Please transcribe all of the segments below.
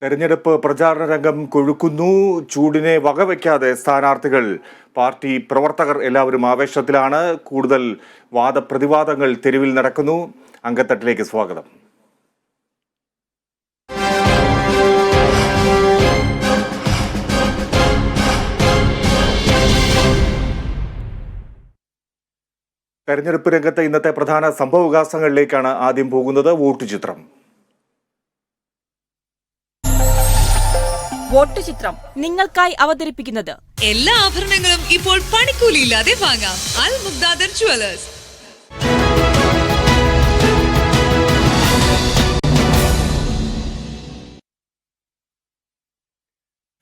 തെരഞ്ഞെടുപ്പ് പ്രചാരണ രംഗം കൊഴുക്കുന്നു. ചൂടിനെ വകവയ്ക്കാതെ സ്ഥാനാർത്ഥികൾ, പാർട്ടി പ്രവർത്തകർ എല്ലാവരും ആവേശത്തിലാണ്. കൂടുതൽ വാദപ്രതിവാദങ്ങൾ തെരുവിൽ നടക്കുന്നു. അങ്കത്തട്ടിലേക്ക് സ്വാഗതം. തെരഞ്ഞെടുപ്പ് രംഗത്തെ ഇന്നത്തെ പ്രധാന സംഭവവികാസങ്ങളിലേക്കാണ് ആദ്യം പോകുന്നത്. വോട്ട് ചിത്രം. വോട്ട് ചിത്രം നിങ്ങൾക്കായി അവതരിപ്പിക്കുന്നത് എല്ലാ ആഭരണങ്ങളും ഇപ്പോൾ പണിക്കൂലിയില്ലാതെ വാങ്ങാം. അൽ മുഗ്ദാദർ ജുവലേഴ്സ്.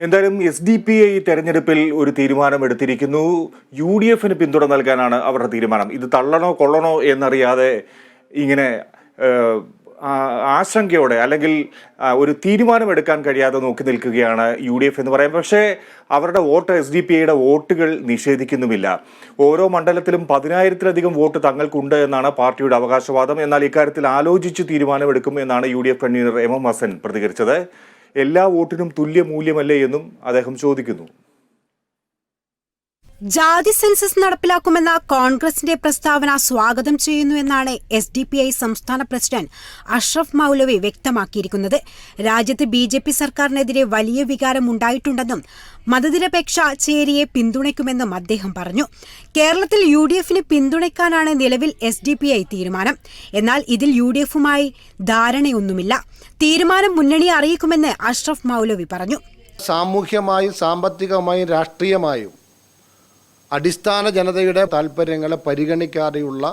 എന്തായാലും SDPI തെരഞ്ഞെടുപ്പിൽ ഒരു തീരുമാനമെടുത്തിരിക്കുന്നു. UDF പിന്തുണ നൽകാനാണ് അവരുടെ തീരുമാനം. ഇത് തള്ളണോ കൊള്ളണോ എന്നറിയാതെ ഇങ്ങനെ ആശങ്കയോടെ അല്ലെങ്കിൽ ഒരു തീരുമാനമെടുക്കാൻ കഴിയാതെ നോക്കി നിൽക്കുകയാണ് UDF എന്ന് പറയാം. പക്ഷേ അവരുടെ വോട്ട് SDPIയുടെ വോട്ടുകൾ നിഷേധിക്കുന്നുമില്ല. ഓരോ മണ്ഡലത്തിലും 10,000-ലധികം വോട്ട് തങ്ങൾക്കുണ്ട് എന്നാണ് പാർട്ടിയുടെ അവകാശവാദം. എന്നാൽ ഇക്കാര്യത്തിൽ ആലോചിച്ച് തീരുമാനമെടുക്കും എന്നാണ് UDF കൺവീനർ MM ഹസൻ പ്രതികരിച്ചത്. എല്ലാ വോട്ടിനും തുല്യ മൂല്യമല്ലേ എന്നും അദ്ദേഹം ചോദിക്കുന്നു. ജാതി സെൻസസ് നടപ്പിലാക്കുമെന്ന കോൺഗ്രസിന്റെ പ്രസ്താവന സ്വാഗതം ചെയ്യുന്നുവെന്നാണ് SDPI സംസ്ഥാന പ്രസിഡന്റ് അഷ്റഫ് മൗലവി വ്യക്തമാക്കിയിരിക്കുന്നത്. രാജ്യത്ത് BJP സർക്കാരിനെതിരെ വലിയ വികാരം ഉണ്ടായിട്ടുണ്ടെന്നും മതനിരപേക്ഷ ചേരിയെ പിന്തുണയ്ക്കുമെന്നും അദ്ദേഹം പറഞ്ഞു. കേരളത്തിൽ UDF പിന്തുണയ്ക്കാനാണ് നിലവിൽ SDPI തീരുമാനം. എന്നാൽ ഇതിൽ UDF-മായി ധാരണയൊന്നുമില്ല. തീരുമാനം മുന്നണിയെ അറിയിക്കുമെന്ന് അഷ്റഫ് മൗലവി പറഞ്ഞു. സാമൂഹ്യമായും സാമ്പത്തികമായും രാഷ്ട്രീയമായും അടിസ്ഥാന ജനതയുടെ താൽപ്പര്യങ്ങളെ പരിഗണിക്കാതെയുള്ള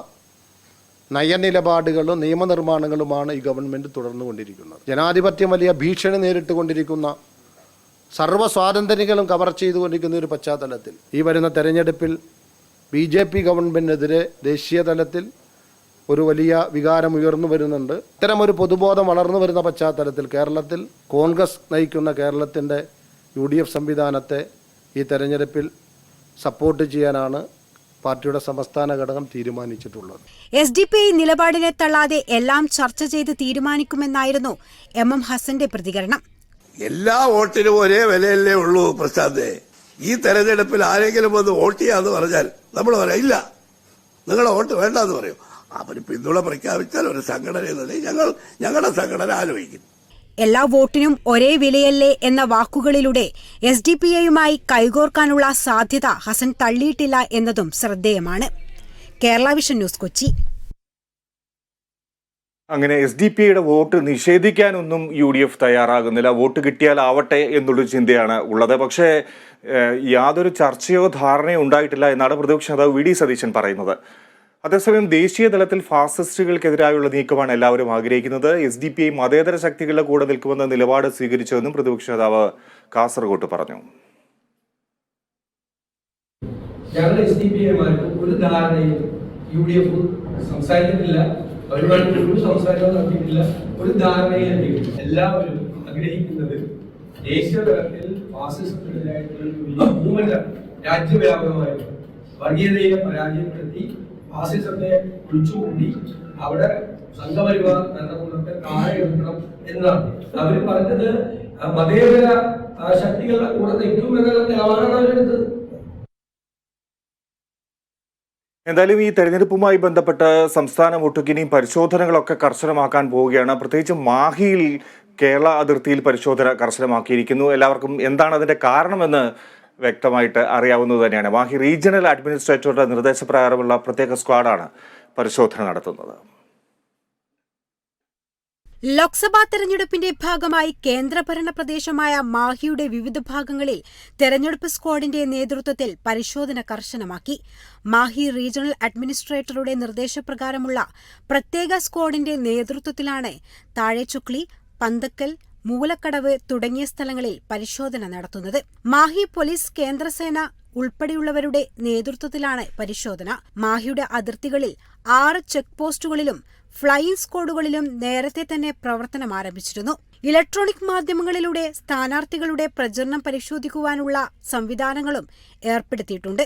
നയനിലപാടുകളും നിയമനിർമ്മാണങ്ങളുമാണ് ഈ ഗവൺമെൻറ് തുടർന്നുകൊണ്ടിരിക്കുന്നത്. ജനാധിപത്യം വലിയ ഭീഷണി നേരിട്ടുകൊണ്ടിരിക്കുന്ന സർവ്വ സ്വാതന്ത്ര്യങ്ങളും കവർ ചെയ്തുകൊണ്ടിരിക്കുന്ന ഒരു പശ്ചാത്തലത്തിൽ ഈ വരുന്ന തെരഞ്ഞെടുപ്പിൽ BJP ഗവൺമെൻറ്റിനെതിരെ ദേശീയ തലത്തിൽ ഒരു വലിയ വികാരം ഉയർന്നു വരുന്നുണ്ട്. ഇത്തരമൊരു പൊതുബോധം വളർന്നു വരുന്ന പശ്ചാത്തലത്തിൽ കേരളത്തിൽ കോൺഗ്രസ് നയിക്കുന്ന കേരളത്തിൻ്റെ UDF സംവിധാനത്തെ ഈ തെരഞ്ഞെടുപ്പിൽ സപ്പോർട്ട് ചെയ്യാനാണ് പാർട്ടിയുടെ സംസ്ഥാന ഘടകം തീരുമാനിച്ചിട്ടുള്ളത്. SDPI നിലപാടിനെ തള്ളാതെ എല്ലാം ചർച്ച ചെയ്ത് തീരുമാനിക്കുമെന്നായിരുന്നു MM ഹസന്റെ പ്രതികരണം. എല്ലാ വോട്ടിനും ഒരേ വിലയല്ലേ ഉള്ളൂ പ്രശാന്തേ. ഈ തെരഞ്ഞെടുപ്പിൽ ആരെങ്കിലും വന്ന് വോട്ട് ചെയ്യാന്ന് പറഞ്ഞാൽ നമ്മൾ പറയാം ഇല്ല, നിങ്ങളുടെ വോട്ട് വേണ്ടെന്ന് പറയും. അവര് പിന്തുണ പ്രഖ്യാപിച്ചാൽ ഒരു സംഘടന എന്നുണ്ടെങ്കിൽ ഞങ്ങളുടെ സംഘടന ആലോചിക്കും. എല്ലാ വോട്ടിനും ഒരേ വിലയല്ലേ എന്ന വാക്കുകളിലൂടെ SDPIയുമായി കൈകോർക്കാനുള്ള സാധ്യത ഹസൻ തള്ളിയിട്ടില്ല എന്നതും ശ്രദ്ധേയമാണ്. Kerala vision news, Kochi. അങ്ങനെ SDPIയുടെ വോട്ട് നിഷേധിക്കാനൊന്നും UDF തയ്യാറാകുന്നില്ല. വോട്ട് കിട്ടിയാൽ ആവട്ടെ എന്നുള്ളൊരു ചിന്തയാണ് ഉള്ളത്. പക്ഷേ യാതൊരു ചർച്ചയോ ധാരണയോ ഉണ്ടായിട്ടില്ല എന്നാണ് പ്രതിപക്ഷ നേതാവ് VD സതീശൻ പറയുന്നത്. അതേസമയം ദേശീയ തലത്തിൽ ഫാസിസ്റ്റുകൾക്കെതിരായുള്ള നീക്കമാണ് എല്ലാവരും ആഗ്രഹിക്കുന്നത്. SDPI മതേതര ശക്തികളുടെ കൂടെ നിൽക്കുമെന്ന നിലപാട് സ്വീകരിച്ചുവെന്നും പ്രതിപക്ഷ നേതാവ് കാസർഗോഡ് പറഞ്ഞു. ഞങ്ങൾ SDPIമാർക്ക് ഒരു ധാരണയും UDF സംസാരിച്ചിട്ടില്ല, അവരുമായിട്ട് ഒരു സംസാരവും നടത്തിയിട്ടില്ല, ഒരു ധാരണയിലെത്തിയിട്ടില്ല. എല്ലാവരും ആഗ്രഹിക്കുന്നത് ദേശീയ തലത്തിൽ ഫാസിസത്തിനെതിരായിട്ടുള്ള മൂവ്മെന്റ് രാജ്യവ്യാപകമായിട്ട് വർഗീയതയെ പരാജയപ്പെടുത്തി ഫാസിസത്തെ കുഴിച്ചുകൂടി അവിടെ സംഘപരിവാർ ഭരണകൂടത്തെ താഴെ നിർത്തണം എന്നാണ് അവർ പറഞ്ഞത്. മതേതര ശക്തികളുടെ കൂടെ നിൽക്കുമെന്നുള്ള നിലപാടാണ് അവരെടുത്തത്. എന്തായാലും ഈ തെരഞ്ഞെടുപ്പുമായി ബന്ധപ്പെട്ട് സംസ്ഥാനം ഒട്ടുക്കിനിയും പരിശോധനകളൊക്കെ കർശനമാക്കാൻ പോവുകയാണ്. പ്രത്യേകിച്ച് മാഹിയിൽ കേരള അതിർത്തിയിൽ പരിശോധന കർശനമാക്കിയിരിക്കുന്നു. എല്ലാവർക്കും എന്താണ് അതിന്റെ കാരണമെന്ന് വ്യക്തമായിട്ട് അറിയാവുന്നത് തന്നെയാണ്. മാഹി റീജിയണൽ അഡ്മിനിസ്ട്രേറ്ററുടെ നിർദ്ദേശപ്രകാരമുള്ള പ്രത്യേക സ്ക്വാഡാണ് പരിശോധന നടത്തുന്നത്. ലോക്സഭാ തെരഞ്ഞെടുപ്പിന്റെ ഭാഗമായി കേന്ദ്രഭരണ പ്രദേശമായ മാഹിയുടെ വിവിധ ഭാഗങ്ങളിൽ തെരഞ്ഞെടുപ്പ് സ്ക്വാഡിന്റെ നേതൃത്വത്തിൽ പരിശോധന കർശനമാക്കി. മാഹി റീജിയണൽ അഡ്മിനിസ്ട്രേറ്ററുടെ നിർദ്ദേശപ്രകാരമുള്ള പ്രത്യേക സ്ക്വാഡിന്റെ നേതൃത്വത്തിലാണ് താഴെച്ചുക്ലി, പന്തക്കൽ, മൂലക്കടവ് തുടങ്ങിയ സ്ഥലങ്ങളിൽ പരിശോധന നടത്തുന്നത്. മാഹി പോലീസ്, കേന്ദ്രസേന ഉൾപ്പെടെയുള്ളവരുടെ നേതൃത്വത്തിലാണ് പരിശോധന. മാഹിയുടെ അതിർത്തികളിൽ 6 ചെക്ക് പോസ്റ്റുകളിലും ഫ്ലൈയിംഗ് സ്ക്വാഡുകളിലും നേരത്തെ തന്നെ പ്രവർത്തനം ആരംഭിച്ചിരുന്നു. ഇലക്ട്രോണിക് മാധ്യമങ്ങളിലൂടെ സ്ഥാനാർത്ഥികളുടെ പ്രചരണം പരിശോധിക്കുവാനുള്ള സംവിധാനങ്ങളും ഏർപ്പെടുത്തിയിട്ടുണ്ട്.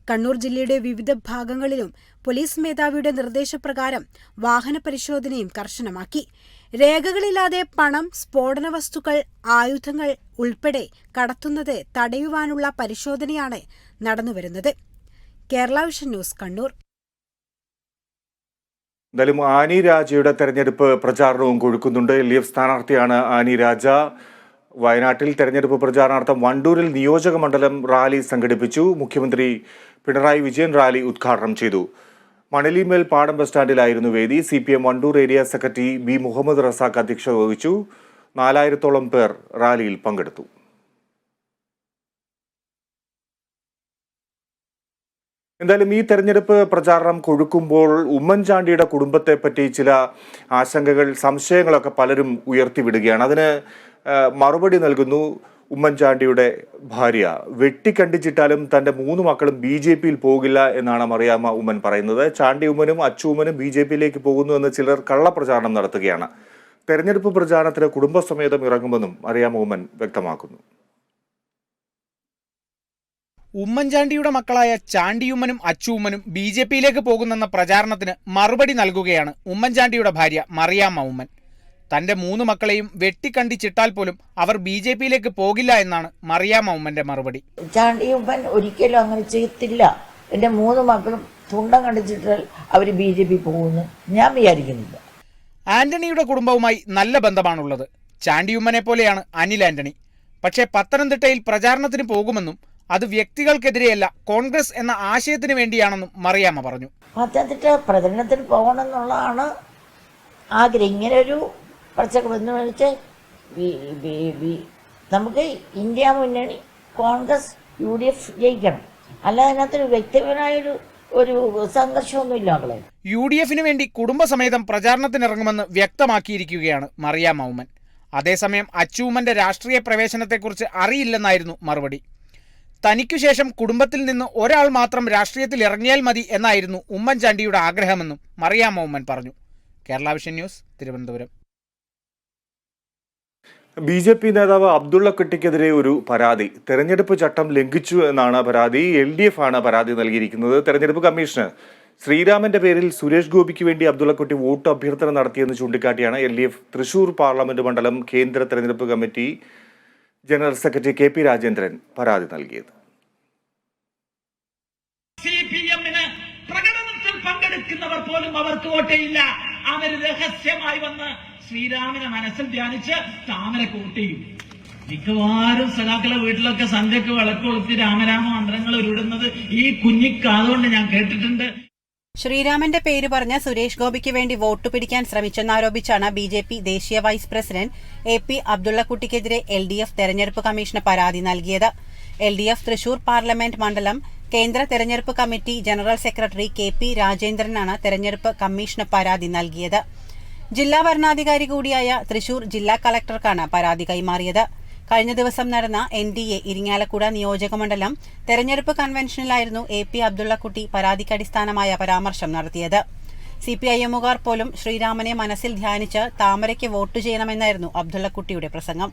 കണ്ണൂർ ജില്ലയുടെ വിവിധ ഭാഗങ്ങളിലും പോലീസ് മേധാവിയുടെ നിർദ്ദേശപ്രകാരം വാഹന പരിശോധനയും കർശനമാക്കി. രേഖകളില്ലാതെ പണം, സ്ഫോടന വസ്തുക്കൾ, ആയുധങ്ങൾ ഉൾപ്പെടെ കടത്തുന്നത് തടയുവാനുള്ള പരിശോധനയാണ് നടന്നുവരുന്നത്. Kerala vision news, Kannur. എന്തായാലും ആനി രാജയുടെ തെരഞ്ഞെടുപ്പ് പ്രചാരണവും കൊഴുക്കുന്നുണ്ട്. LDF സ്ഥാനാർത്ഥിയാണ് ആനി രാജ. വയനാട്ടിൽ തെരഞ്ഞെടുപ്പ് പ്രചാരണാർത്ഥം വണ്ടൂരിൽ നിയോജക മണ്ഡലം റാലി സംഘടിപ്പിച്ചു. മുഖ്യമന്ത്രി പിണറായി വിജയൻ റാലി ഉദ്ഘാടനം ചെയ്തു. മണലിമേൽ പാടം ബസ് സ്റ്റാൻഡിലായിരുന്നു വേദി. CPM Wandoor area secretary B Muhammad Razak അധ്യക്ഷത വഹിച്ചു. 4000-ഓളം പേർ റാലിയിൽ പങ്കെടുത്തു. എന്തായാലും ഈ തെരഞ്ഞെടുപ്പ് പ്രചാരണം കൊഴുക്കുമ്പോൾ ഉമ്മൻചാണ്ടിയുടെ കുടുംബത്തെപ്പറ്റി ചില ആശങ്കകൾ, സംശയങ്ങളൊക്കെ പലരും ഉയർത്തിവിടുകയാണ്. അതിന് മറുപടി നൽകുന്നു ഉമ്മൻചാണ്ടിയുടെ ഭാര്യ. വെട്ടിക്കണ്ടിച്ചിട്ടാലും തൻ്റെ 3 മക്കളും BJPയിൽ പോകില്ല എന്നാണ് മറിയാമ്മ ഉമ്മൻ പറയുന്നത്. ചാണ്ടി ഉമ്മനും അച്ചു ഉമ്മനും BJPയിലേക്ക് പോകുന്നു എന്ന് ചിലർ കള്ളപ്രചാരണം നടത്തുകയാണ്. തെരഞ്ഞെടുപ്പ് പ്രചാരണത്തിന് കുടുംബസമേതം ഇറങ്ങുമെന്നും മറിയാമ്മ ഉമ്മൻ വ്യക്തമാക്കുന്നു. ഉമ്മൻചാണ്ടിയുടെ മക്കളായ ചാണ്ടിയുമ്മനും അച്ചുമ്മനും BJPയിലേക്ക് പോകുന്നെന്ന പ്രചാരണത്തിന് മറുപടി നൽകുകയാണ് ഉമ്മൻചാണ്ടിയുടെ ഭാര്യ മറിയാമ്മ ഉമ്മൻ. തന്റെ 3 മക്കളെയും വെട്ടിക്കണ്ടിച്ചിട്ടാൽ പോലും അവർ BJPയിലേക്ക് പോകില്ല എന്നാണ് മറിയാമ്മ ഉമ്മന്റെ മറുപടി. ചാണ്ടിയുമ്മൻ ഒരിക്കലും അങ്ങനെ ചെയ്യത്തില്ല. എൻ്റെ 3 മക്കളും തുണ്ടം കണ്ടിച്ചിട്ടാൽ അവർ BJP പോകുന്നു ഞാൻ വിചാരിക്കുന്നില്ല. ആന്റണിയുടെ കുടുംബവുമായി നല്ല ബന്ധമാണുള്ളത്. ചാണ്ടിയുമ്മനെ പോലെയാണ് അനിൽ ആന്റണി. പക്ഷേ പത്തനംതിട്ടയിൽ പ്രചാരണത്തിന് പോകുമെന്നും അത് വ്യക്തികൾക്കെതിരെയല്ല, കോൺഗ്രസ് എന്ന ആശയത്തിന് വേണ്ടിയാണെന്നും മറിയാമ്മ പറഞ്ഞു. പത്തനംതിട്ട പ്രചരണത്തിന് പോകണമെന്നുള്ളതാണ് ആഗ്രഹം. ഇങ്ങനെ ഒരു പ്രചരണം വെച്ചാൽ നമുക്ക് ഇന്ത്യ മുന്നണി, കോൺഗ്രസ്, UDF ജയിക്കണം. അല്ലാതെ അതിനകത്തൊരു വ്യക്തിപരമായൊരു സംഘർഷമൊന്നുമില്ല. മക്കളെ UDFന് വേണ്ടി കുടുംബസമേതം പ്രചാരണത്തിനിറങ്ങുമെന്ന് വ്യക്തമാക്കിയിരിക്കുകയാണ് മറിയാമ്മ ഉമ്മൻ. അതേസമയം അച്ചുമ്മന്റെ രാഷ്ട്രീയ പ്രവേശനത്തെക്കുറിച്ച് അറിയില്ലെന്നായിരുന്നു മറുപടി. തനിക്കുശേഷം കുടുംബത്തിൽ നിന്ന് ഒരാൾ മാത്രം രാഷ്ട്രീയത്തിൽ ഇറങ്ങിയാൽ മതി എന്നായിരുന്നു ഉമ്മൻചാണ്ടിയുടെ ആഗ്രഹമെന്നും മറിയാമ്മ ഉമ്മൻ പറഞ്ഞു. Kerala vision news, Thiruvananthapuram. BJP നേതാവ് അബ്ദുള്ള കുട്ടിക്കെതിരെ ഒരു പരാതി. തെരഞ്ഞെടുപ്പ് ചട്ടം ലംഘിച്ചു എന്നാണ് പരാതി. LDF ആണ് പരാതി നൽകിയിരിക്കുന്നത്. തെരഞ്ഞെടുപ്പ് കമ്മീഷന് ശ്രീരാമന്റെ പേരിൽ സുരേഷ് ഗോപിക്ക് വേണ്ടി അബ്ദുള്ളക്കുട്ടി വോട്ട് അഭ്യർത്ഥന നടത്തിയെന്ന് ചൂണ്ടിക്കാട്ടിയാണ് LDF തൃശൂർ പാർലമെന്റ് മണ്ഡലം കേന്ദ്ര തെരഞ്ഞെടുപ്പ് committee general secretary KP Rajendran പരാതി നൽകിയത്. CPM-ന് പ്രകടനത്തിൽ പങ്കെടുക്കുന്നവർ പോലും അവർക്ക് വോട്ടേയില്ല. അവർ രഹസ്യമായി വന്ന് ശ്രീരാമനെ മനസ്സിൽ ധ്യാനിച്ച് താമരക്ക് വോട്ട് ചെയ്യും. മിക്കവാറും സഖാക്കളെ വീട്ടിലൊക്കെ സന്ധ്യക്ക് വിളക്ക് കൊളുത്തി രാമരാമ മന്ത്രങ്ങൾ ഉരുടുന്നത് ഈ കുഞ്ഞിക്കാതുകൊണ്ട് ഞാൻ കേട്ടിട്ടുണ്ട്. ശ്രീരാമന്റെ പേര് പറഞ്ഞ സുരേഷ് ഗോപിക്ക് വേണ്ടി വോട്ട് പിടിക്കാൻ ശ്രമിച്ചെന്നാരോപിച്ചാണ് BJP ദേശീയ വൈസ് പ്രസിഡന്റ് AP അബ്ദുള്ളക്കുട്ടിക്കെതിരെ LDF തെരഞ്ഞെടുപ്പ് കമ്മീഷന് പരാതി നൽകിയത്. LDF തൃശൂർ പാർലമെന്റ് മണ്ഡലം കേന്ദ്ര തെരഞ്ഞെടുപ്പ് കമ്മിറ്റി ജനറൽ സെക്രട്ടറി KP രാജേന്ദ്രനാണ് തെരഞ്ഞെടുപ്പ് കമ്മീഷന് പരാതി നൽകിയത്. ജില്ലാ ഭരണാധികാരി കൂടിയായ തൃശൂർ ജില്ലാ കളക്ടർക്കാണ് പരാതി കൈമാറിയത്. കഴിഞ്ഞ ദിവസം നടന്ന NDA ഇരിങ്ങാലക്കുട നിയോജകമണ്ഡലം തെരഞ്ഞെടുപ്പ് കൺവെൻഷനിലായിരുന്നു AP അബ്ദുള്ളക്കുട്ടി പരാതിക്കടിസ്ഥാനമായ പരാമർശം നടത്തിയത്. CPIM-കാർ പോലും ശ്രീരാമനെ മനസ്സിൽ ധ്യാനിച്ച് താമരയ്ക്ക് വോട്ട് ചെയ്യണമെന്നായിരുന്നു അബ്ദുള്ളക്കുട്ടിയുടെ പ്രസംഗം.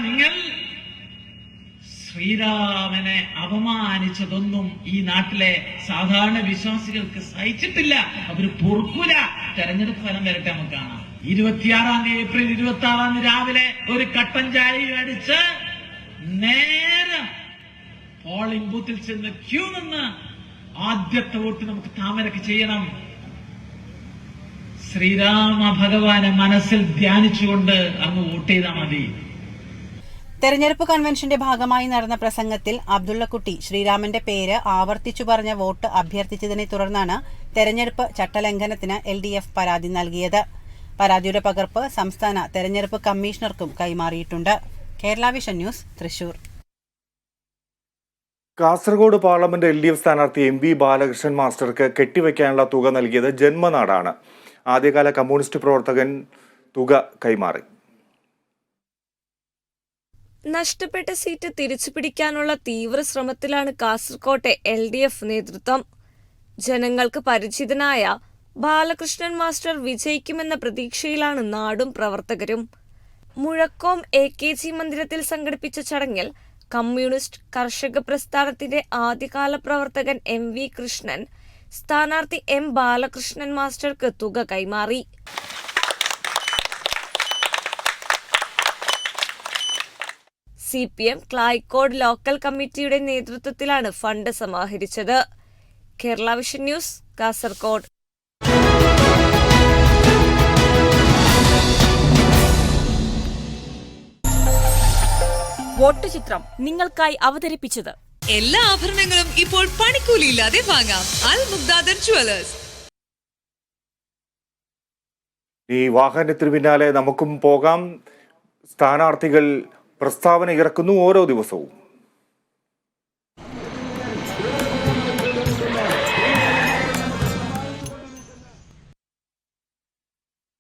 നിങ്ങൾ ശ്രീരാമനെ അപമാനിച്ചതൊന്നും ഈ നാട്ടിലെ സാധാരണ വിശ്വാസികൾക്ക് സഹിച്ചിട്ടില്ല. അവര് പൊറുക്കൂല. തെരഞ്ഞെടുപ്പ് ഫലം വരട്ടെ, നമുക്ക് കാണാം. 26 ഏപ്രിൽ 26 രാവിലെ ഒരു കട്ടൻ ചായ അടിച്ച് നേരെ പോളിംഗ് ബൂത്തിൽ ചെന്ന് ക്യൂ നിന്ന് ആദ്യത്തെ വോട്ട് നമുക്ക് താമരക്ക് ചെയ്യണം. ശ്രീരാമ ഭഗവാനെ മനസ്സിൽ ധ്യാനിച്ചുകൊണ്ട് അങ്ങ് വോട്ട് ചെയ്താൽ മതി. തെരഞ്ഞെടുപ്പ് കൺവെൻഷന്റെ ഭാഗമായി നടന്ന പ്രസംഗത്തിൽ അബ്ദുള്ളക്കുട്ടി ശ്രീരാമന്റെ പേര് ആവർത്തിച്ചു പറഞ്ഞ വോട്ട് അഭ്യർത്ഥിച്ചതിനെ തുടർന്നാണ് തെരഞ്ഞെടുപ്പ് ചട്ടലംഘനത്തിന് LDF പരാതി നൽകിയത്. പരാതിയുടെ പകർപ്പ് സംസ്ഥാന തെരഞ്ഞെടുപ്പ് കമ്മീഷണർക്കും കൈമാറിയിട്ടുണ്ട്. Kerala vision news, Thrissur. Kasaragod parliament LDF സ്ഥാനാർത്ഥി MV ബാലകൃഷ്ണൻ മാസ്റ്റർക്ക് കെട്ടിവെക്കാനുള്ള തുക നൽകിയത് ജന്മനാടാണ്. ആദ്യകാല കമ്മ്യൂണിസ്റ്റ് പ്രവർത്തകൻ തുക കൈമാറി. നഷ്ടപ്പെട്ട സീറ്റ് തിരിച്ചുപിടിക്കാനുള്ള തീവ്ര ശ്രമത്തിലാണ് കാസർകോട്ടെ LDF നേതൃത്വം. ജനങ്ങൾക്ക് പരിചിതനായ ബാലകൃഷ്ണൻ മാസ്റ്റർ വിജയിക്കുമെന്ന പ്രതീക്ഷയിലാണ് നാടും പ്രവർത്തകരും. മുഴക്കോം AKG മന്ദിരത്തിൽ സംഘടിപ്പിച്ച ചടങ്ങിൽ കമ്മ്യൂണിസ്റ്റ് കർഷക പ്രസ്ഥാനത്തിന്റെ ആദ്യകാല പ്രവർത്തകൻ MV കൃഷ്ണൻ, സ്ഥാനാർത്ഥി എം ബാലകൃഷ്ണൻ മാസ്റ്റർക്ക് തുക കൈമാറി. CPM ക്ലായിക്കോട് ലോക്കൽ കമ്മിറ്റിയുടെ നേതൃത്വത്തിലാണ് ഫണ്ട് സമാഹരിച്ചത്. Kerala vision news, Kasaragod. Vote ചിത്രം നിങ്ങൾക്കായി അവതരിപ്പിച്ചത്. എല്ലാ ആഭരണങ്ങളും ഇപ്പോൾ പണിക്കൂലിയില്ലാതെ വാങ്ങാം. അൽ മുഗ്ദാദർ ജുവലേഴ്സ്. ഈ വാഹനത്തിന് പിന്നാലെ നമുക്കും പോകാം. സ്ഥാനാർത്ഥികൾ പ്രസ്താവന ഇറക്കുന്നു ഓരോ ദിവസവും.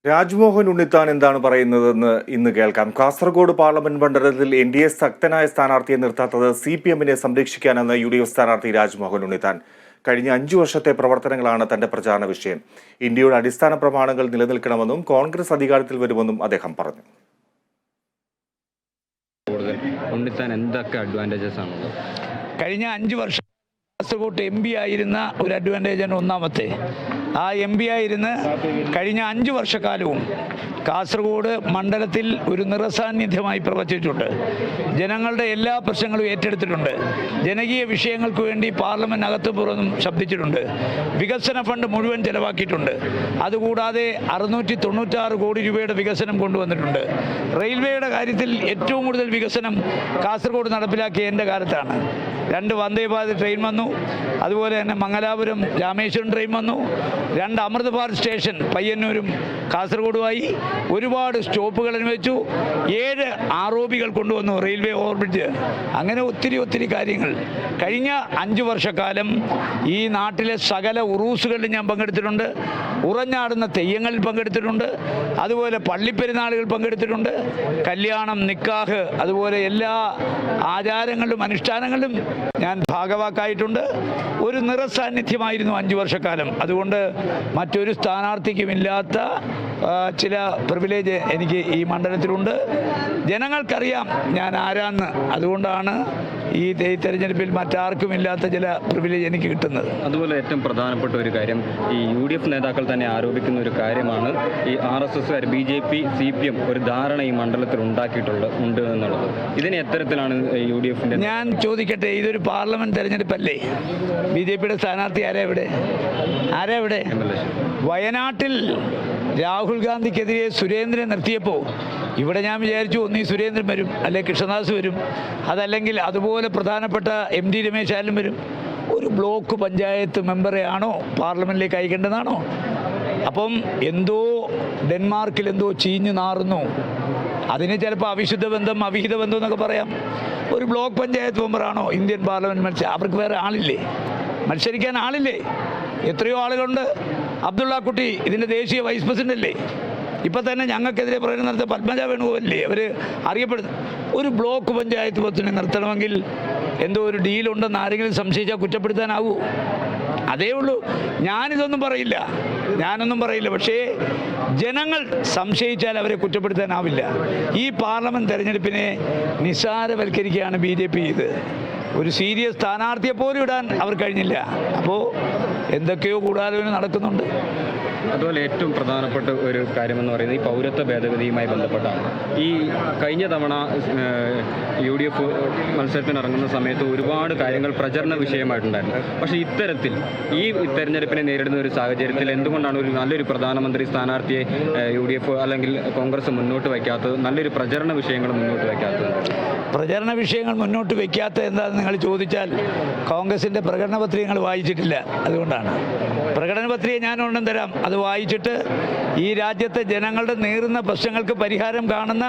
രാജ്മോഹൻ ഉണ്ണിത്താൻ എന്താണ് പറയുന്നതെന്ന് ഇന്ന് കേൾക്കാം. കാസർഗോഡ് പാർലമെന്റ് മണ്ഡലത്തിൽ NDA ശക്തനായ സ്ഥാനാർത്ഥിയെ നിർത്താത്തത് CPM-നെ സംരക്ഷിക്കാനെന്ന് UDF സ്ഥാനാർത്ഥി രാജ്മോഹൻ ഉണ്ണിത്താൻ. കഴിഞ്ഞ 5 വർഷത്തെ പ്രവർത്തനങ്ങളാണ് തന്റെ പ്രചാരണ വിഷയം. ഇന്ത്യയുടെ അടിസ്ഥാന പ്രമാണങ്ങൾ നിലനിൽക്കണമെന്നും കോൺഗ്രസ് അധികാരത്തിൽ വരുമെന്നും അദ്ദേഹം പറഞ്ഞു. ഉണ്ണിത്താൻ എന്തൊക്കെ അഡ്വാൻറ്റേജസ് ആണ്? കഴിഞ്ഞ 5 വർഷം കാസർഗോഡ് MP ആയിരുന്ന ഒരു അഡ്വാൻറ്റേജാണ് ഒന്നാമത്തെ. ആ MP ആയിരുന്ന് കഴിഞ്ഞ 5 വർഷക്കാലവും കാസർഗോഡ് മണ്ഡലത്തിൽ ഒരു നിറസാന്നിധ്യമായി പ്രവർത്തിച്ചിട്ടുണ്ട്. ജനങ്ങളുടെ എല്ലാ പ്രശ്നങ്ങളും ഏറ്റെടുത്തിട്ടുണ്ട്. ജനകീയ വിഷയങ്ങൾക്ക് വേണ്ടി പാർലമെന്റിനകത്തും പുറത്തും ശബ്ദിച്ചിട്ടുണ്ട്. വികസന ഫണ്ട് മുഴുവൻ ചെലവാക്കിയിട്ടുണ്ട്. അതുകൂടാതെ 696 കോടി രൂപയുടെ വികസനം കൊണ്ടുവന്നിട്ടുണ്ട്. റെയിൽവേയുടെ കാര്യത്തിൽ ഏറ്റവും കൂടുതൽ വികസനം കാസർഗോഡ് നടപ്പിലാക്കിയ എൻ്റെ കാലത്താണ്. 2 വന്ദേ ഭാരത് ട്രെയിൻ വന്നു. അതുപോലെ തന്നെ മംഗലാപുരം രാമേശ്വരം ട്രെയിൻ വന്നു. 2 അമൃത് ഭാരത് സ്റ്റേഷൻ പയ്യന്നൂരും കാസർഗോഡുമായി. ഒരുപാട് സ്റ്റോപ്പുകൾ അനുവദിച്ചു. 7 ROBകൾ കൊണ്ടുവന്നു, റെയിൽവേ ഓവർബ്രിഡ്ജ്. അങ്ങനെ ഒത്തിരി കാര്യങ്ങൾ. കഴിഞ്ഞ 5 വർഷക്കാലം ഈ നാട്ടിലെ സകല ഉറൂസുകളിൽ ഞാൻ പങ്കെടുത്തിട്ടുണ്ട്. ഉറഞ്ഞാടുന്ന തെയ്യങ്ങളിൽ പങ്കെടുത്തിട്ടുണ്ട്. അതുപോലെ പള്ളിപ്പെരുന്നാളുകൾ പങ്കെടുത്തിട്ടുണ്ട്. കല്യാണം, നിക്കാഹ്, അതുപോലെ എല്ലാ ആചാരങ്ങളിലും അനുഷ്ഠാനങ്ങളിലും ഞാൻ ഭാഗവാക്കായിട്ടുണ്ട്. ഒരു നിറസാന്നിധ്യമായിരുന്നു 5 വർഷക്കാലം. അതുകൊണ്ട് മറ്റൊരു സ്ഥാനാർത്ഥിക്കുമില്ലാത്ത ചില പ്രിവിലേജ് എനിക്ക് ഈ മണ്ഡലത്തിലുണ്ട്. ജനങ്ങൾക്കറിയാം ഞാൻ ആരാന്ന്. അതുകൊണ്ടാണ് ഈ തെരഞ്ഞെടുപ്പിൽ മറ്റാർക്കും ഇല്ലാത്ത ചില പ്രിവിലേജ് എനിക്ക് കിട്ടുന്നത്. അതുപോലെ ഏറ്റവും പ്രധാനപ്പെട്ട ഒരു കാര്യം, ഈ UDF നേതാക്കൾ തന്നെ ആരോപിക്കുന്ന ഒരു കാര്യമാണ് ഈ RSSകാർ BJP CPM ഒരു ധാരണ ഈ മണ്ഡലത്തിൽ ഉണ്ടാക്കിയിട്ടുണ്ട് എന്നുള്ളത്. ഇതിന് എത്തരത്തിലാണ് UDFന്റെ? ഞാൻ ചോദിക്കട്ടെ, ഇതൊരു പാർലമെന്റ് തെരഞ്ഞെടുപ്പല്ലേ? BJPയുടെ സ്ഥാനാർത്ഥി ആരാ ഇവിടെ? വയനാട്ടിൽ രാഹുൽ ഗാന്ധിക്കെതിരെ സുരേന്ദ്രൻ നിർത്തിയപ്പോൾ ഇവിടെ ഞാൻ വിചാരിച്ചു ഒന്നീ സുരേന്ദ്രൻ വരും, അല്ലെങ്കിൽ കൃഷ്ണദാസ് വരും, അതല്ലെങ്കിൽ അതുപോലെ പ്രധാനപ്പെട്ട MD രമേശ് ആലും വരും. ഒരു ബ്ലോക്ക് പഞ്ചായത്ത് മെമ്പറെ ആണോ പാർലമെന്റിലേക്ക് അയക്കേണ്ടതാണോ? അപ്പം എന്തോ ഡെൻമാർക്കിൽ എന്തോ ചീഞ്ഞു നാറുന്നു. അതിന് ചിലപ്പോൾ അവിശുദ്ധ ബന്ധം, അവിഹിത ബന്ധം എന്നൊക്കെ പറയാം. ഒരു ബ്ലോക്ക് പഞ്ചായത്ത് മെമ്പറാണോ ഇന്ത്യൻ പാർലമെന്റ് മത്സരം? അവർക്ക് വേറെ ആളില്ലേ? മത്സരിക്കാൻ ആളില്ലേ? എത്രയോ ആളുകളുണ്ട്. അബ്ദുള്ള കുട്ടി ഇതിൻ്റെ ദേശീയ വൈസ് പ്രസിഡന്റ് അല്ലേ? ഇപ്പം തന്നെ ഞങ്ങൾക്കെതിരെ പ്രകടനം നടത്തിയ പത്മജ വേണുഗോപാലല്ലേ അവർ അറിയപ്പെടുന്നു. ഒരു ബ്ലോക്ക് പഞ്ചായത്ത് പ്രസിഡന്റ് നിർത്തണമെങ്കിൽ എന്തോ ഒരു ഡീലുണ്ടെന്ന് ആരെങ്കിലും സംശയിച്ചാൽ കുറ്റപ്പെടുത്താനാവൂ? അതേ ഉള്ളൂ. ഞാനൊന്നും പറയില്ല. പക്ഷേ ജനങ്ങൾ സംശയിച്ചാൽ അവരെ കുറ്റപ്പെടുത്താനാവില്ല. ഈ പാർലമെന്റ് തെരഞ്ഞെടുപ്പിനെ നിസ്സാരവൽക്കരിക്കുകയാണ് BJP ചെയ്ത്. ഒരു സീരിയസ് സ്ഥാനാർത്ഥിയെ പോലും ഇടാൻ അവർ കഴിഞ്ഞില്ല. അപ്പോൾ എന്തൊക്കെയോ ഗൂഢാലോചന നടക്കുന്നുണ്ട്. അതുപോലെ ഏറ്റവും പ്രധാനപ്പെട്ട ഒരു കാര്യമെന്ന് പറയുന്നത് ഈ പൗരത്വ ഭേദഗതിയുമായി ബന്ധപ്പെട്ടാണ്. ഈ കഴിഞ്ഞ തവണ UDF മത്സരത്തിനിറങ്ങുന്ന സമയത്ത് ഒരുപാട് കാര്യങ്ങൾ പ്രചരണ വിഷയമായിട്ടുണ്ടായിരുന്നു. പക്ഷേ ഇത്തരത്തിൽ ഈ തെരഞ്ഞെടുപ്പിനെ നേരിടുന്ന ഒരു സാഹചര്യത്തിൽ എന്തുകൊണ്ടാണ് ഒരു നല്ലൊരു പ്രധാനമന്ത്രി സ്ഥാനാർത്ഥിയെ UDF അല്ലെങ്കിൽ കോൺഗ്രസ് മുന്നോട്ട് വയ്ക്കാത്തത്? നല്ലൊരു പ്രചരണ വിഷയങ്ങൾ മുന്നോട്ട് വയ്ക്കാത്തത്? പ്രചരണ വിഷയങ്ങൾ മുന്നോട്ട് വയ്ക്കാത്ത എന്താണെന്ന് നിങ്ങൾ ചോദിച്ചാൽ കോൺഗ്രസിൻ്റെ പ്രകടന പത്രികകൾ വായിച്ചിട്ടില്ല. അതുകൊണ്ടാണ്. പ്രകടന പത്രിക ഞാൻ ഒന്നും തരാം. അത് വായിച്ചിട്ട് ഈ രാജ്യത്തെ ജനങ്ങളുടെ നേറുന്ന പ്രശ്നങ്ങൾക്ക് പരിഹാരം കാണുന്ന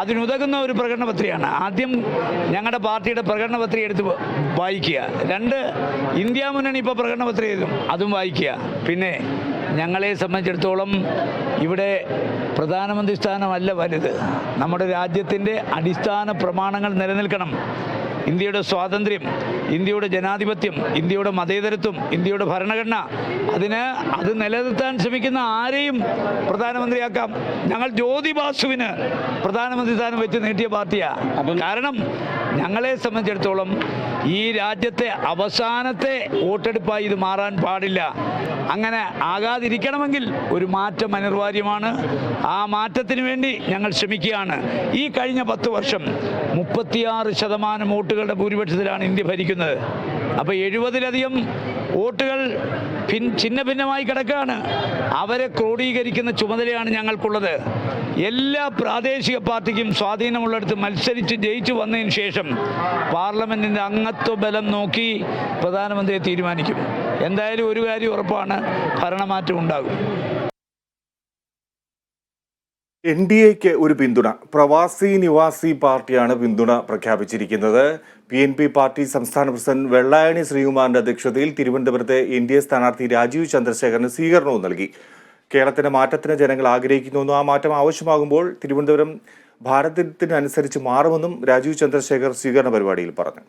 അതിനുതകുന്ന ഒരു പ്രകടന പത്രികയാണ്. ആദ്യം ഞങ്ങളുടെ പാർട്ടിയുടെ പ്രകടന പത്രിക എടുത്ത് വായിക്കുക. 2, ഇന്ത്യ മുന്നണി ഇപ്പോൾ പ്രകടന പത്രിക എഴുതും, അതും വായിക്കുക. പിന്നെ ഞങ്ങളെ സംബന്ധിച്ചിടത്തോളം ഇവിടെ പ്രധാനമന്ത്രി സ്ഥാനമല്ല വലുത്. നമ്മുടെ രാജ്യത്തിൻ്റെ അടിസ്ഥാന പ്രമാണങ്ങൾ നിലനിൽക്കണം. ഇന്ത്യയുടെ സ്വാതന്ത്ര്യം, ഇന്ത്യയുടെ ജനാധിപത്യം, ഇന്ത്യയുടെ മതേതരത്വം, ഇന്ത്യയുടെ ഭരണഘടന, അത് നിലനിർത്താൻ ശ്രമിക്കുന്ന ആരെയും പ്രധാനമന്ത്രിയാക്കാം. ഞങ്ങൾ ജ്യോതി ബാസുവിന് പ്രധാനമന്ത്രി സ്ഥാനം വെച്ച് നീട്ടിയ പാർട്ടിയാണ്. കാരണം ഞങ്ങളെ സംബന്ധിച്ചിടത്തോളം ഈ രാജ്യത്തെ അവസാനത്തെ വോട്ടെടുപ്പായി ഇത് മാറാൻ പാടില്ല. അങ്ങനെ ആകാതിരിക്കണമെങ്കിൽ ഒരു മാറ്റം അനിവാര്യമാണ്. ആ മാറ്റത്തിന് വേണ്ടി ഞങ്ങൾ ശ്രമിക്കുകയാണ്. ഈ കഴിഞ്ഞ 10 വർഷം 36% വോട്ടുകളുടെ ഭൂരിപക്ഷത്തിലാണ് ഇന്ത്യ ഭരിക്കുന്നത്. അപ്പോൾ 70-ലധികം വോട്ടുകൾ ഛിന്ന ഭിന്നമായി കിടക്കുകയാണ്. അവരെ ക്രോഡീകരിക്കുന്ന ചുമതലയാണ് ഞങ്ങൾക്കുള്ളത്. എല്ലാ പ്രാദേശിക പാർട്ടിക്കും സ്വാധീനമുള്ളിടത്ത് മത്സരിച്ച് ജയിച്ചു വന്നതിന് ശേഷം പാർലമെന്റിന്റെ അംഗത്വ ബലം നോക്കി പ്രധാനമന്ത്രിയെ തീരുമാനിക്കും. എന്തായാലും ഒരു കാര്യം ഉറപ്പാണ്, ഭരണമാറ്റം ഉണ്ടാകും. NDAക്ക് ഒരു പിന്തുണ. പ്രവാസി നിവാസി പാർട്ടിയാണ് പിന്തുണ പ്രഖ്യാപിച്ചിരിക്കുന്നത്. PNP പാർട്ടി സംസ്ഥാന പ്രസിഡന്റ് വെള്ളായണി ശ്രീകുമാറിന്റെ അധ്യക്ഷതയിൽ തിരുവനന്തപുരത്തെ NDA സ്ഥാനാർത്ഥി രാജീവ് ചന്ദ്രശേഖരന് സ്വീകരണവും നൽകി. കേരളത്തിന്റെ മാറ്റത്തിന് ജനങ്ങൾ ആഗ്രഹിക്കുന്നുവെന്നും ആ മാറ്റം ആവശ്യമാകുമ്പോൾ തിരുവനന്തപുരം ഭാരതത്തിനനുസരിച്ച് മാറുമെന്നും രാജീവ് ചന്ദ്രശേഖർ സ്വീകരണ പരിപാടിയിൽ പറഞ്ഞു.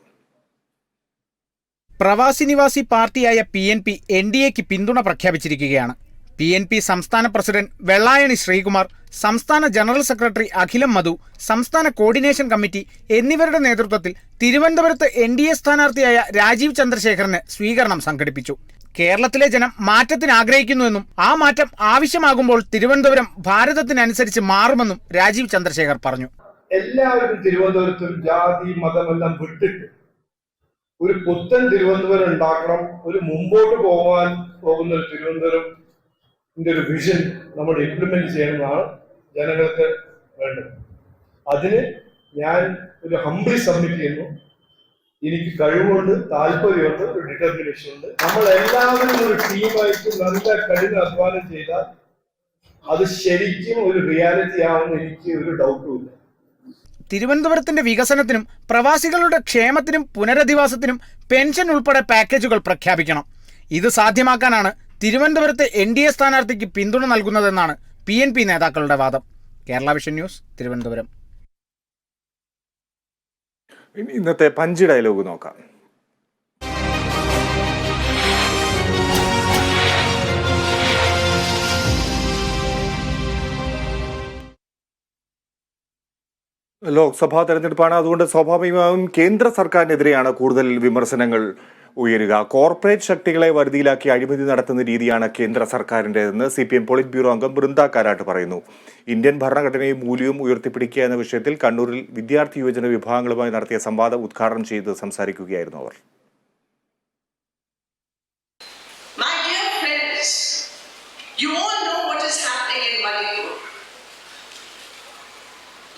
പ്രവാസി നിവാസി പാർട്ടിയായ PNP NDAക്ക് പിന്തുണ പ്രഖ്യാപിച്ചിരിക്കുകയാണ്. PNP സംസ്ഥാന പ്രസിഡന്റ് വെള്ളായണി ശ്രീകുമാർ, സംസ്ഥാന ജനറൽ സെക്രട്ടറി അഖിലം മധു, സംസ്ഥാന കോർഡിനേഷൻ കമ്മിറ്റി എന്നിവരുടെ നേതൃത്വത്തിൽ തിരുവനന്തപുരത്ത് NDA സ്ഥാനാർത്ഥിയായ രാജീവ് ചന്ദ്രശേഖരന് സ്വീകരണം സംഘടിപ്പിച്ചു. കേരളത്തിലെ ജനം മാറ്റത്തിന് ആഗ്രഹിക്കുന്നുവെന്നും ആ മാറ്റം ആവശ്യമാകുമ്പോൾ തിരുവനന്തപുരം ഭാരതത്തിനനുസരിച്ച് മാറുമെന്നും രാജീവ് ചന്ദ്രശേഖർ പറഞ്ഞു. എല്ലാവരും തിരുവനന്തപുരത്തും ജാതി മതമെല്ലാം വിട്ടിട്ട് ഒരു പുത്തൻ തിരുവനന്തപുരം ഉണ്ടാക്കണം. ഒരു മുമ്പോട്ട് പോകുന്ന ഒരു തിരുവനന്തപുരം ഒരു വിഷൻ നമ്മൾ ഇംപ്ലിമെന്റ് ചെയ്യണമെന്നാണ് ജനങ്ങൾക്ക് വേണ്ടത്. അതിന് ഞാൻ ഒരു ഹംബ്ലി സബ്മിറ്റ് ചെയ്യുന്നു. എനിക്ക് കഴിവുണ്ട്, താല്പര്യമുണ്ട്, ഒരു ഡിറ്റർമിനേഷൻ ഉണ്ട്. നമ്മൾ എല്ലാവരും ഒരു ടീമായിട്ട് നല്ല കഠിന അധ്വാനം ചെയ്താൽ അത് ശരിക്കും ഒരു റിയാലിറ്റി ആവുമെന്ന് എനിക്ക് ഒരു ഡൗട്ടുമില്ല. തിരുവനന്തപുരത്തിന്റെ വികസനത്തിനും പ്രവാസികളുടെ ക്ഷേമത്തിനും പുനരധിവാസത്തിനും പെൻഷൻ ഉൾപ്പെടെ പാക്കേജുകൾ പ്രഖ്യാപിക്കണം. ഇത് സാധ്യമാക്കാനാണ് തിരുവനന്തപുരത്തെ NDA സ്ഥാനാർത്ഥിക്ക് പിന്തുണ നൽകുന്നതെന്നാണ് PNP നേതാക്കളുടെ വാദം. Kerala vision news, Thiruvananthapuram. ഇന്നത്തെ പഞ്ച് ഡയലോഗ് നോക്കാം. ലോക്സഭാ തെരഞ്ഞെടുപ്പാണ്. അതുകൊണ്ട് സ്വാഭാവികമായും കേന്ദ്ര സർക്കാരിനെതിരെയാണ് കൂടുതൽ വിമർശനങ്ങൾ ഉയരുക. കോർപ്പറേറ്റ് ശക്തികളെ വരുതിയിലാക്കി അഴിമതി നടത്തുന്ന രീതിയാണ് കേന്ദ്ര സർക്കാരിൻ്റെതെന്ന് CPM പോളിറ്റ് ബ്യൂറോ അംഗം ബൃന്ദ കാരാട്ട് പറയുന്നു. ഇന്ത്യൻ ഭരണഘടനയും മൂല്യവും ഉയർത്തിപ്പിടിക്കുക എന്ന വിഷയത്തിൽ കണ്ണൂരിൽ വിദ്യാർത്ഥി യുവജന വിഭാഗങ്ങളുമായി നടത്തിയ സംവാദം ഉദ്ഘാടനം ചെയ്ത് സംസാരിക്കുകയായിരുന്നു അവർ.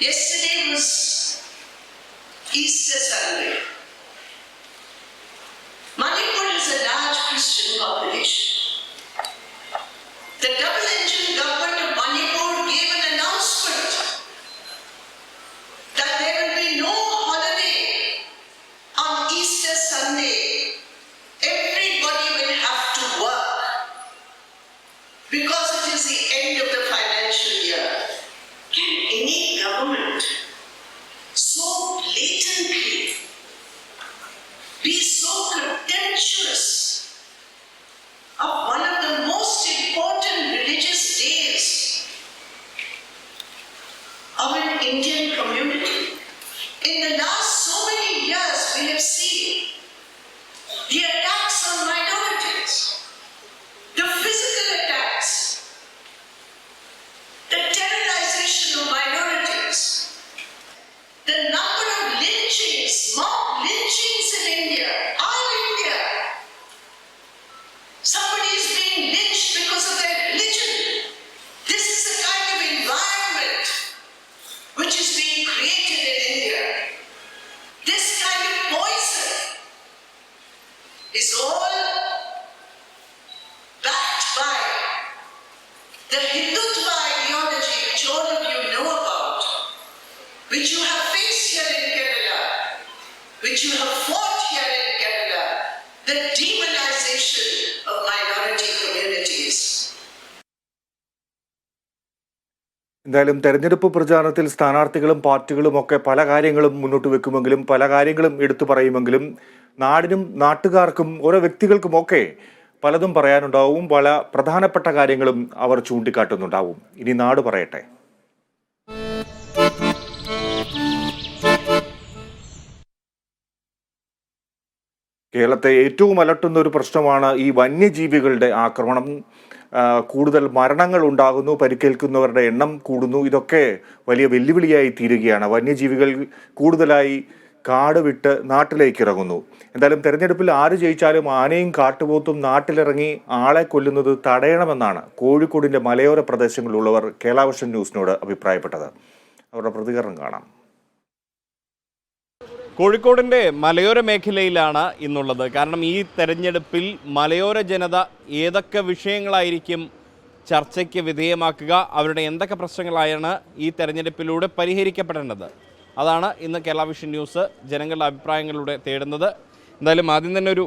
Yesterday was Easter Sunday. Manipur is a large Christian population. The double-engine government of Manipur gave an announcement that there will be no holiday on Easter Sunday. Everybody will have to work because it is the end of the financial year. Can any government so blatantly be so contemptuous of one of the most important religious days of an Indian community? In the last so many years, we have seen the attacks on minorities, the physical attacks, the terrorization of minorities, the number of lynchings, mock lynchings in India, our India. Somebody is being lynched because of their religion. This is the kind of environment which is being created in India. This kind of poison is all backed by the Hindutva ideology, which all of you know about, which you have faced here in Kerala, which you have fought here in Kerala, the demonization of minority communities. എന്തായാലും തെരഞ്ഞെടുപ്പ് പ്രചാരണത്തിൽ സ്ഥാനാർത്ഥികളും പാർട്ടികളും ഒക്കെ പല കാര്യങ്ങളും മുന്നോട്ട് വെക്കുമെങ്കിലും പല കാര്യങ്ങളും എടുത്തു പറയുമെങ്കിലും നാടിനും നാട്ടുകാർക്കും ഓരോ വ്യക്തികൾക്കുമൊക്കെ പലതും പറയാനുണ്ടാവും. പല പ്രധാനപ്പെട്ട കാര്യങ്ങളും അവർ ചൂണ്ടിക്കാട്ടുന്നുണ്ടാവും. ഇനി നാട് പറയട്ടെ. കേരളത്തെ ഏറ്റവും അലട്ടുന്ന ഒരു പ്രശ്നമാണ് ഈ വന്യജീവികളുടെ ആക്രമണം. കൂടുതൽ മരണങ്ങൾ ഉണ്ടാകുന്നു, പരിക്കേൽക്കുന്നവരുടെ എണ്ണം കൂടുന്നു. ഇതൊക്കെ വലിയ വെല്ലുവിളിയായി തീരുകയാണ്. വന്യജീവികൾ കൂടുതലായി കാട് വിട്ട് നാട്ടിലേക്ക് ഇറങ്ങുന്നു. എന്തായാലും തെരഞ്ഞെടുപ്പിൽ ആര് ജയിച്ചാലും ആനയും കാട്ടുപോത്തും നാട്ടിലിറങ്ങി ആളെ കൊല്ലുന്നത് തടയണമെന്നാണ് കോഴിക്കോടിന്റെ മലയോര പ്രദേശങ്ങളിലുള്ളവർ കേരള വിഷൻ ന്യൂസിനോട് അഭിപ്രായപ്പെട്ടത്. അവരുടെ പ്രതികരണം കാണാം. കോഴിക്കോടിൻ്റെ മലയോര മേഖലയിലാണ് ഇന്നുള്ളത്. കാരണം ഈ തെരഞ്ഞെടുപ്പിൽ മലയോര ജനത ഏതൊക്കെ വിഷയങ്ങളായിരിക്കും ചർച്ചയ്ക്ക് വിധേയമാക്കുക, അവരുടെ എന്തൊക്കെ പ്രശ്നങ്ങളായാണ് ഈ തെരഞ്ഞെടുപ്പിലൂടെ പരിഹരിക്കപ്പെടേണ്ടത്, അതാണ് ഇന്ന് കേരള വിഷൻ ന്യൂസ് ജനങ്ങളുടെ അഭിപ്രായങ്ങളിലൂടെ തേടുന്നത്. എന്തായാലും ആദ്യം തന്നെ ഒരു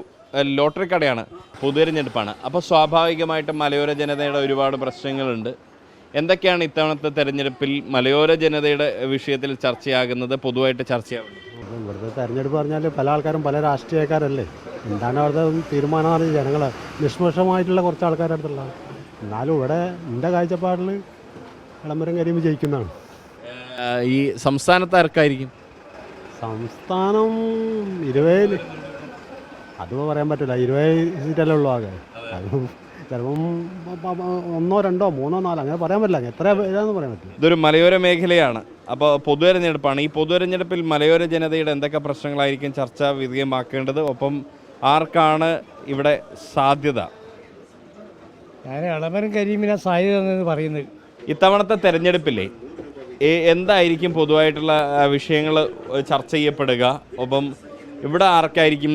ലോട്ടറി കടയാണ്, പൊതുതെരഞ്ഞെടുപ്പാണ്. അപ്പോൾ സ്വാഭാവികമായിട്ടും മലയോര ജനതയുടെ ഒരുപാട് പ്രശ്നങ്ങളുണ്ട്. എന്തൊക്കെയാണ് ഇത്തവണത്തെ തെരഞ്ഞെടുപ്പിൽ മലയോര ജനതയുടെ വിഷയത്തിൽ ചർച്ചയാകുന്നത്, പൊതുവായിട്ട് ചർച്ചയാകുന്നത്? ഇവിടുത്തെ തെരഞ്ഞെടുപ്പ് പറഞ്ഞാൽ പല ആൾക്കാരും പല രാഷ്ട്രീയക്കാരല്ലേ, എന്താണ് അവിടുത്തെ തീരുമാനം പറഞ്ഞാൽ ജനങ്ങൾ നിഷ്പക്ഷമായിട്ടുള്ള കുറച്ച് ആൾക്കാരുടെ അടുത്തുള്ള. എന്നാലും ഇവിടെ എൻ്റെ കാഴ്ചപ്പാടിൽ വിളംബരം കഴിയുമ്പോൾ ജയിക്കുന്നതാണ്. ഈ സംസ്ഥാനത്ത് ആർക്കായിരിക്കും? സംസ്ഥാനം 20 അതിപ്പോൾ പറയാൻ പറ്റില്ല, 20 സീറ്റല്ലേ ഉള്ളൂ ആകെ. അതും ചിലപ്പം 1, 2, 3, 4 അങ്ങനെ പറയാൻ പറ്റില്ല, എത്ര ഏതാണെന്ന് പറയാൻ പറ്റില്ല. ഇതൊരു മലയോര മേഖലയാണ്, അപ്പോൾ പൊതുതെരഞ്ഞെടുപ്പാണ്. ഈ പൊതുതെരഞ്ഞെടുപ്പിൽ മലയോര ജനതയുടെ എന്തൊക്കെ പ്രശ്നങ്ങളായിരിക്കും ചർച്ച വിധേയമാക്കേണ്ടത്, ഒപ്പം ആർക്കാണ് ഇവിടെ സാധ്യത? ഞാൻ ഇളമരം കരീമിനെ സാധ്യത എന്ന് പറയുന്നത്. ഇത്തവണത്തെ തെരഞ്ഞെടുപ്പില്ലേ എന്തായിരിക്കും പൊതുവായിട്ടുള്ള വിഷയങ്ങൾ ചർച്ച ചെയ്യപ്പെടുക, ഒപ്പം ഇവിടെ ആർക്കായിരിക്കും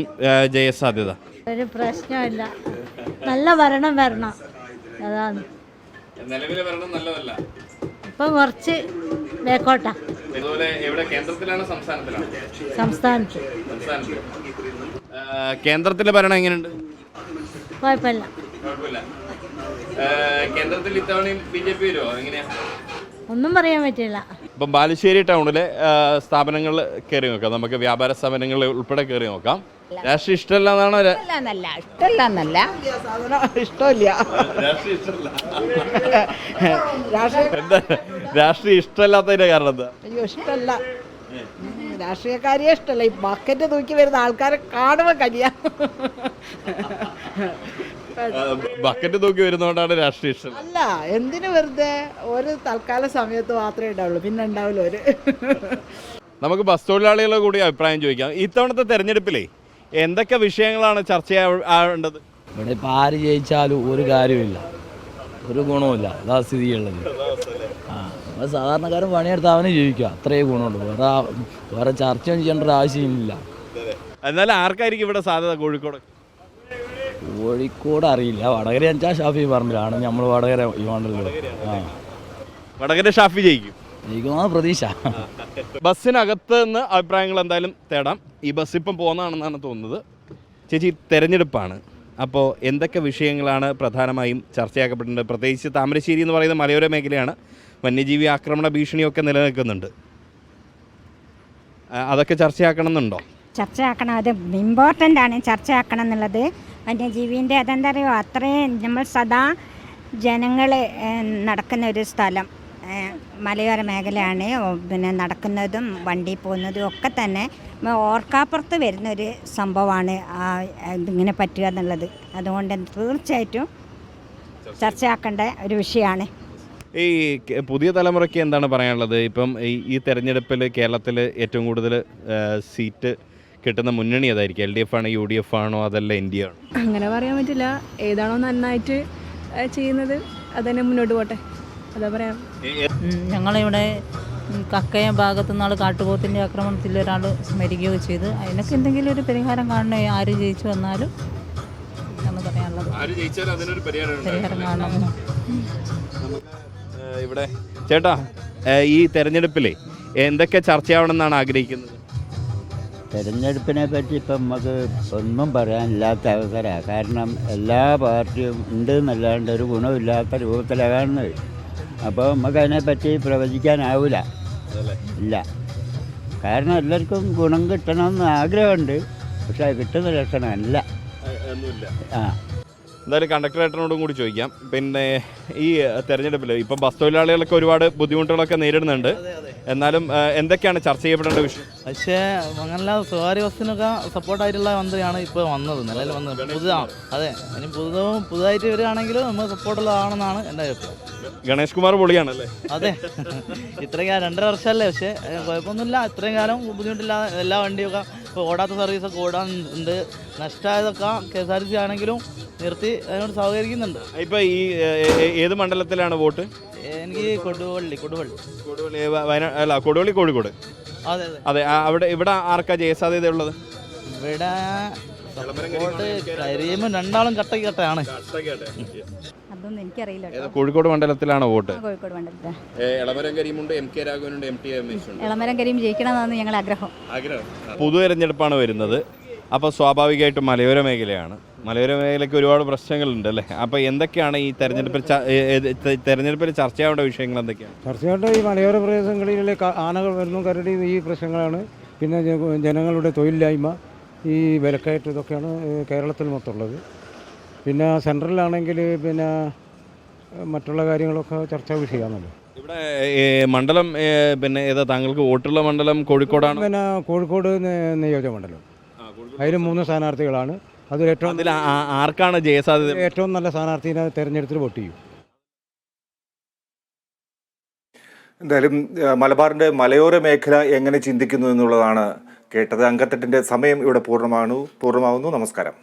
ജയസാധ്യത? ഒരു പ്രശ്നമില്ല, നല്ല ഭരണം വരണം, അതാണ്. നിലവിലെ ഭരണം നല്ലതല്ല, ഇപ്പം കുറച്ച് ബേക്കോട്ടാ. കേന്ദ്രത്തിലാണ് സംസ്ഥാനത്തിലാണ്? സംസ്ഥാനത്ത്. കേന്ദ്രത്തിലെ ഭരണം എങ്ങനെയുണ്ട്? കുഴപ്പമില്ല. കേന്ദ്രത്തിൽ ഇത്തവണയും BJP വരുമോ, എങ്ങനെയാ? ഒന്നും പറയാൻ പറ്റില്ല. ഇപ്പം ബാലുശ്ശേരി ടൗണിലെ സ്ഥാപനങ്ങൾ കയറി നോക്കാം, നമുക്ക് വ്യാപാര സ്ഥാപനങ്ങൾ ഉൾപ്പെടെ കയറി നോക്കാം. രാഷ്ട്രീയം ഇഷ്ടമല്ല എന്നാണോ? രാഷ്ട്രീയം ഇഷ്ടമല്ലാത്തതിന്റെ കാരണം എന്താ? അയ്യോ, ഇഷ്ടമല്ല, രാഷ്ട്രീയക്കാരിയെ ഇഷ്ടമല്ല. ഈ ബക്കറ്റ് തൂക്കി വരുന്ന ആൾക്കാരെ കാണുമ്പോൾ കഴിയാം. ബക്കറ്റ് തൂക്കി വരുന്നതുകൊണ്ടാണ് രാഷ്ട്രീയ ഇഷ്ടം? അല്ല, എന്തിനു വെറുതെ ഒരു തൽക്കാല സമയത്ത് മാത്രമേ ഉണ്ടാവുള്ളൂ, പിന്നെ ഉണ്ടാവില്ല ഒരു. നമുക്ക് ബസ് തൊഴിലാളികളുടെ കൂടി അഭിപ്രായം ചോദിക്കാം. ഇത്തവണത്തെ തെരഞ്ഞെടുപ്പിലേ എന്തൊക്കെ വിഷയങ്ങളാണ് ചർച്ചയാവേണ്ടത്? ഇവിടെ ഇപ്പോൾ ആര് ജയിച്ചാലും ഒരു കാര്യമില്ല, ഒരു ഗുണവുമില്ല, അതാ സ്ഥിതിയുള്ളത്. നമ്മൾ സാധാരണക്കാരൻ പണിയെടുത്ത് അവനെ ജയിക്കുക, അത്രയേ ഗുണമുള്ളൂ. വേറെ ചർച്ചയൊന്നും ചെയ്യേണ്ട ഒരു ആവശ്യമില്ല. എന്നാലും ആർക്കായിരിക്കും ഇവിടെ സാധ്യത കോഴിക്കോട്? കോഴിക്കോട് അറിയില്ല, വടകര അഞ്ചാം ഷാഫി പറമ്പിലാണ്. നമ്മൾ വടകര ഈ മണ്ഡലത്തിൽ വടകര ഷാഫി ജയിക്കും, ജയിക്കുമെന്നാണ് പ്രതീക്ഷ. ബസ്സിനകത്ത് നിന്ന് അഭിപ്രായങ്ങൾ എന്തായാലും തേടാം. ഈ ബസ് ഇപ്പം പോകുന്നതാണെന്നാണ് തോന്നുന്നത്. ചേച്ചി, തെരഞ്ഞെടുപ്പാണ്, അപ്പോൾ എന്തൊക്കെ വിഷയങ്ങളാണ് പ്രധാനമായും ചർച്ചയാക്കപ്പെടേണ്ടത്? പ്രത്യേകിച്ച് താമരശ്ശേരി എന്ന് പറയുന്ന മലയോര മേഖലയാണ്, വന്യജീവി ആക്രമണ ഭീഷണിയൊക്കെ നിലനിൽക്കുന്നുണ്ട്. അതൊക്കെ ചർച്ചയാക്കണമെന്നുണ്ടോ? ചർച്ചയാക്കണം, അത് ഇമ്പോർട്ടൻ്റ് ആണ് ചർച്ചയാക്കണം എന്നുള്ളത്. വന്യജീവിൻ്റെ അതെന്താ പറയുക, അത്രയും നമ്മൾ സദാ ജനങ്ങൾ നടക്കുന്ന ഒരു സ്ഥലം മലയോര മേഖലയാണ്. പിന്നെ നടക്കുന്നതും വണ്ടി പോകുന്നതും ഒക്കെ തന്നെ ഓർക്കാപ്പുറത്ത് വരുന്നൊരു സംഭവമാണ് ഇതിങ്ങനെ പറ്റുക എന്നുള്ളത്. അതുകൊണ്ട് തീർച്ചയായിട്ടും ചർച്ചയാക്കേണ്ട ഒരു വിഷയമാണ്. ഈ പുതിയ തലമുറയ്ക്ക് എന്താണ് പറയാനുള്ളത്? ഇപ്പം ഈ തെരഞ്ഞെടുപ്പിൽ കേരളത്തിൽ ഏറ്റവും കൂടുതൽ സീറ്റ് കിട്ടുന്ന മുന്നണി ഏതായിരിക്കും? LDF ആണോ, UDF ആണോ, അതല്ല NDA ആണോ? അങ്ങനെ പറയാൻ പറ്റില്ല, ഏതാണോ നന്നായിട്ട് ചെയ്യുന്നത് അതന്നെ മുന്നോട്ട് പോട്ടെ, അതാ പറയാം. ഞങ്ങളിവിടെ കക്കയം ഭാഗത്തു നിന്നാൾ കാട്ടുപോത്തിൻ്റെ ആക്രമണത്തിൽ ഒരാൾ മരിക്കുകയൊക്കെ ചെയ്ത് അതിനൊക്കെ എന്തെങ്കിലും ഒരു പരിഹാരം കാണണേ, ആര് ജയിച്ചു വന്നാലും എന്ന് പറയാനുള്ളത്. പരിഹാരം കാണണം. ഇവിടെ ചേട്ടാ, ഈ തെരഞ്ഞെടുപ്പിലെ എന്തൊക്കെ ചർച്ചയാവണമെന്നാണ് ആഗ്രഹിക്കുന്നത്? തെരഞ്ഞെടുപ്പിനെ പറ്റി ഇപ്പം നമുക്ക് ഒന്നും പറയാനില്ലാത്ത അവസരമാണ്. കാരണം എല്ലാ പാർട്ടിയും ഉണ്ട് എന്നല്ലാണ്ട് ഒരു ഗുണമില്ലാത്ത രൂപത്തിലാണ് കാണുന്നത്. അപ്പോൾ നമുക്ക് അതിനെപ്പറ്റി പ്രവചിക്കാനാവില്ല, ഇല്ല. കാരണം എല്ലാവർക്കും ഗുണം കിട്ടണമെന്ന് ആഗ്രഹമുണ്ട്, പക്ഷെ അത് കിട്ടുന്ന ലക്ഷണമല്ല. ആ എന്തായാലും കണ്ടക്ടറേറ്ററിനോടും കൂടി ചോദിക്കാം. പിന്നെ ഈ തെരഞ്ഞെടുപ്പിൽ ഇപ്പം ബസ് തൊഴിലാളികളൊക്കെ ഒരുപാട് ബുദ്ധിമുട്ടുകളൊക്കെ നേരിടുന്നുണ്ട്. എന്നാലും എന്തൊക്കെയാണ് ചർച്ച ചെയ്യപ്പെടേണ്ട വിഷയം? പക്ഷേ അങ്ങനല്ല, സ്വകാര്യ ബസ്സിനൊക്കെ സപ്പോർട്ടായിട്ടുള്ള മന്ത്രിയാണ് ഇപ്പോൾ വന്നത്, നിലവിൽ വന്നത്. അതെ, ഇനി പുതുതായിട്ട് വരികയാണെങ്കിൽ നമ്മൾ സപ്പോർട്ടുള്ളതാണെന്നാണ് എൻ്റെ അഭിപ്രായം. ഗണേഷ് കുമാർ പൊളിയാണല്ലേ? അതെ, ഇത്രയും 2.5 വർഷമല്ലേ, പക്ഷേ കുഴപ്പമൊന്നുമില്ല. ഇത്രയും കാലം ബുദ്ധിമുട്ടില്ലാതെ എല്ലാ വണ്ടിയൊക്കെ ഇപ്പോൾ ഓടാത്ത സർവീസൊക്കെ ഓടാനുണ്ട്. നഷ്ടമായതൊക്കെ KSRTC ആണെങ്കിലും നിർത്തി അതിനോട് സഹകരിക്കുന്നുണ്ട്. ഇപ്പോൾ ഈ ഏത് മണ്ഡലത്തിലാണ് വോട്ട്? എനിക്ക് കൊടുവള്ളി വയനാട് അല്ല, കൊടുവള്ളി കോഴിക്കോട്. അതെ അതെ. ഇവിടെ ആർക്കാ ജയസാധ്യതയുള്ളത്? ഇവിടെ കരിയുമ്പോൾ രണ്ടാളും കട്ടയാണ്. അതൊന്നും എനിക്കറിയില്ല. കോഴിക്കോട് മണ്ഡലത്തിലാണ് വോട്ട്? കോഴിക്കോട് മണ്ഡലത്തിൽ എളമരം കരീമുണ്ട്, MK രാഘവനുണ്ട്, MT രമേശുണ്ട്. എളമരം കരീം ജയിക്കണമെന്നാണ് ഞങ്ങളുടെ ആഗ്രഹം. പൊതു തെരഞ്ഞെടുപ്പാണ് വരുന്നത്. അപ്പോൾ സ്വാഭാവികമായിട്ടും മലയോര മേഖലയാണ്. മലയോര മേഖലയ്ക്ക് ഒരുപാട് പ്രശ്നങ്ങളുണ്ട് അല്ലേ? അപ്പോൾ എന്തൊക്കെയാണ് ഈ തെരഞ്ഞെടുപ്പിൽ ചർച്ചയാവേണ്ട വിഷയങ്ങൾ എന്തൊക്കെയാണ്? ചർച്ചയായിട്ട് ഈ മലയോര പ്രദേശങ്ങളിലെ ആനകൾ വരുന്നു, കരടി, ഈ പ്രശ്നങ്ങളാണ്. പിന്നെ ജനങ്ങളുടെ തൊഴിലില്ലായ്മ, ഈ വിലക്കയറ്റം, ഇതൊക്കെയാണ് കേരളത്തിൽ മൊത്തമുള്ളത്. പിന്നെ സെൻട്രലിലാണെങ്കിൽ പിന്നെ മറ്റുള്ള കാര്യങ്ങളൊക്കെ ചർച്ചാ വിഷയമാണല്ലോ. ഇവിടെ മണ്ഡലം പിന്നെ ഏതാ താങ്കൾക്ക് വോട്ടുള്ള മണ്ഡലം? കോഴിക്കോടാണ്. പിന്നെ കോഴിക്കോട് നിയോജക മണ്ഡലം. അതിൽ 3 സ്ഥാനാർത്ഥികളാണ്. അതിൽ ആർക്കാണ് ജയസാധ്യത? ഏറ്റവും നല്ല സ്ഥാനാർത്ഥിനെ തെരഞ്ഞെടുപ്പിൽ വോട്ട് ചെയ്യും. എന്തായാലും മലബാറിന്റെ മലയോര മേഖല എങ്ങനെ ചിന്തിക്കുന്നു എന്നുള്ളതാണ് കേട്ടത്. അങ്കത്തട്ടിന്റെ സമയം ഇവിടെ പൂർണ്ണമാവുന്നു. നമസ്കാരം.